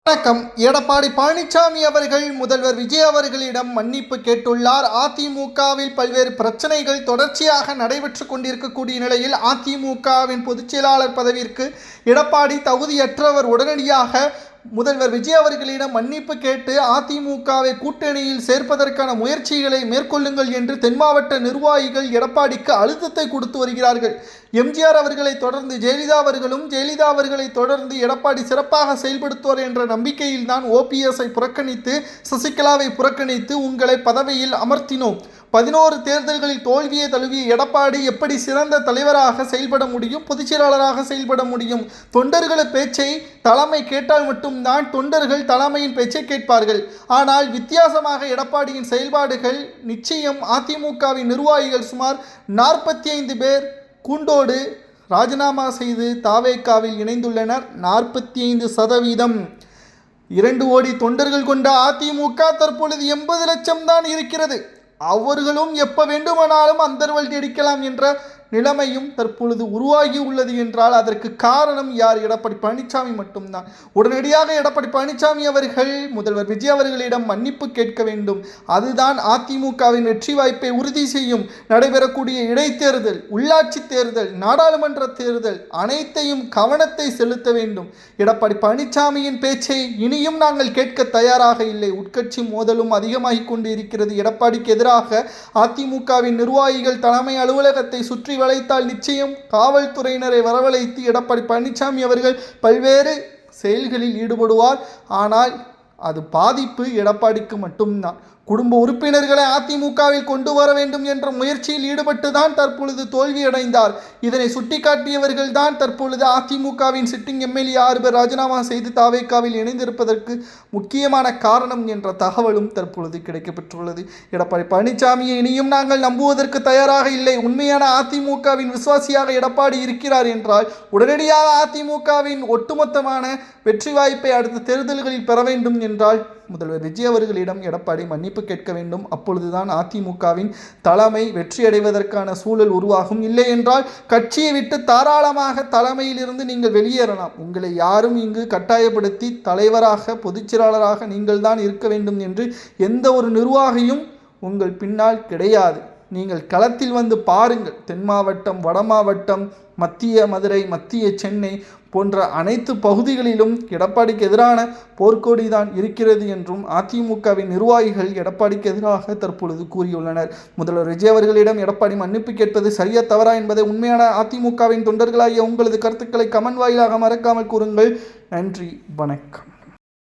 வணக்கம். எடப்பாடி பழனிசாமி அவர்கள் முதல்வர் விஜய் அவர்களிடம் மன்னிப்பு கேட்டுள்ளார். அதிமுகவில் பல்வேறு பிரச்சனைகள் தொடர்ச்சியாக நடைபெற்று கொண்டிருக்கக்கூடிய நிலையில் அதிமுகவின் பொதுச் செயலாளர் பதவிக்கு எடப்பாடி தகுதியற்றவர். உடனடியாக முதல்வர் விஜய் அவர்களிடம் மன்னிப்பு கேட்டு அதிமுகவை கூட்டணியில் சேர்ப்பதற்கான முயற்சிகளை மேற்கொள்ளுங்கள் என்று தென் மாவட்ட நிர்வாகிகள் எடப்பாடிக்கு அழுத்தத்தை கொடுத்து வருகிறார்கள். எம்ஜிஆர் அவர்களை தொடர்ந்து ஜெயலலிதா அவர்களும், ஜெயலலிதா அவர்களை தொடர்ந்து எடப்பாடி சிறப்பாக செயல்படுத்துவார் என்ற நம்பிக்கையில் தான் ஓபிஎஸ்ஐ புறக்கணித்து, சசிகலாவை புறக்கணித்து உங்களை பதவியில் அமர்த்தினோம். 11 தேர்தல்களில் தோல்வியை தழுவிய எடப்பாடி எப்படி சிறந்த தலைவராக செயல்பட முடியும், பொதுச் செயலாளராக செயல்பட முடியும்? தொண்டர்கள் பேச்சை தலைமை கேட்டால் மட்டும்தான் தொண்டர்கள் தலைமையின் பேச்சை கேட்பார்கள். ஆனால் வித்தியாசமாக எடப்பாடியின் செயல்பாடுகள் நிச்சயம். அதிமுகவின் நிர்வாகிகள் சுமார் 45 பேர் கூண்டோடு ராஜினாமா செய்து தாவேகாவில் இணைந்துள்ளனர். 45%. 2 கோடி தொண்டர்கள் கொண்ட அதிமுக தற்பொழுது 80 லட்சம் தான் இருக்கிறது. அவர்களும் எப்ப வேண்டுமானாலும் அந்தர்வல்டி அடிக்கலாம் என்ற நிலைமையும் தற்பொழுது உருவாகி உள்ளது என்றால் அதற்கு காரணம் யார்? எடப்பாடி பழனிசாமி மட்டும்தான். உடனடியாக எடப்பாடி பழனிசாமி அவர்கள் முதல்வர் விஜய் அவர்களிடம் மன்னிப்பு கேட்க வேண்டும். அதுதான் அதிமுகவின் வெற்றி வாய்ப்பை உறுதி செய்யும். நடைபெறக்கூடிய இடைத்தேர்தல், உள்ளாட்சி தேர்தல், நாடாளுமன்ற தேர்தல் அனைத்தையும் கவனத்தை செலுத்த வேண்டும். எடப்பாடி பழனிசாமியின் பேச்சை இனியும் நாங்கள் கேட்க தயாராக இல்லை. உட்கட்சி மோதலும் அதிகமாகிக் கொண்டு இருக்கிறது. எடப்பாடிக்கு எதிராக அதிமுகவின் நிர்வாகிகள் தலைமை அலுவலகத்தை சுற்றி வளைத்தால் நிச்சயம் காவல்துறையினரை வரவழைத்து எடப்பாடி பழனிசாமி அவர்கள் பல்வேறு செயல்களில் ஈடுபடுவார். ஆனால் அது பாதிப்பு எடப்பாடிக்கு மட்டும்தான். குடும்ப உறுப்பினர்களை அதிமுகவில் கொண்டு வர வேண்டும் என்ற முயற்சியில் ஈடுபட்டு தான் தற்பொழுது தோல்வியடைந்தார். இதனை சுட்டிக்காட்டியவர்கள் தான் தற்பொழுது அதிமுகவின் சிட்டிங் எம்எல்ஏ 6 பேர் ராஜினாமா செய்து தாவேகாவில் இணைந்திருப்பதற்கு முக்கியமான காரணம் என்ற தகவலும் தற்பொழுது கிடைக்கப்பெற்றுள்ளது. எடப்பாடி பழனிசாமியை இனியும் நாங்கள் நம்புவதற்கு தயாராக இல்லை. உண்மையான அதிமுகவின் விசுவாசியாக எடப்பாடி இருக்கிறார் என்றால் உடனடியாக அதிமுகவின் ஒட்டுமொத்தமான வெற்றி வாய்ப்பை அடுத்த தேர்தல்களில் பெற வேண்டும் என்றால் முதல்வர் விஜய் அவர்களிடம் எடப்பாடி மன்னிப்பு கேட்க வேண்டும். அப்பொழுதுதான் அதிமுகவின் தலைமை வெற்றியடைவதற்கான சூழல் உருவாகும். இல்லை என்றால் கட்சியை விட்டு தாராளமாக தலைமையிலிருந்து நீங்கள் வெளியேறலாம். உங்களை யாரும் இங்கு கட்டாயப்படுத்தி தலைவராக, பொதுச் செயலாளராக நீங்கள் தான் இருக்க வேண்டும் என்று எந்த ஒரு நிர்வாகியும் உங்கள் பின்னால் கிடையாது. நீங்கள் களத்தில் வந்து பாருங்கள். தென் மாவட்டம், வட மாவட்டம், மத்திய மதுரை, மத்திய சென்னை போன்ற அனைத்து பகுதிகளிலும் எடப்பாடிக்கு எதிரான போர்க்கொடி தான் இருக்கிறது என்றும் அதிமுகவின் நிர்வாகிகள் எடப்பாடிக்கு எதிராக தற்பொழுது கூறியுள்ளனர். முதல்வர் விஜய் அவர்களிடம் எடப்பாடி மன்னிப்பு கேட்பது சரியா தவறா என்பதை உண்மையான அதிமுகவின் தொண்டர்களாகிய உங்களது கருத்துக்களை கமெண்ட் வாயிலாக மறக்காமல் கூறுங்கள். நன்றி, வணக்கம்.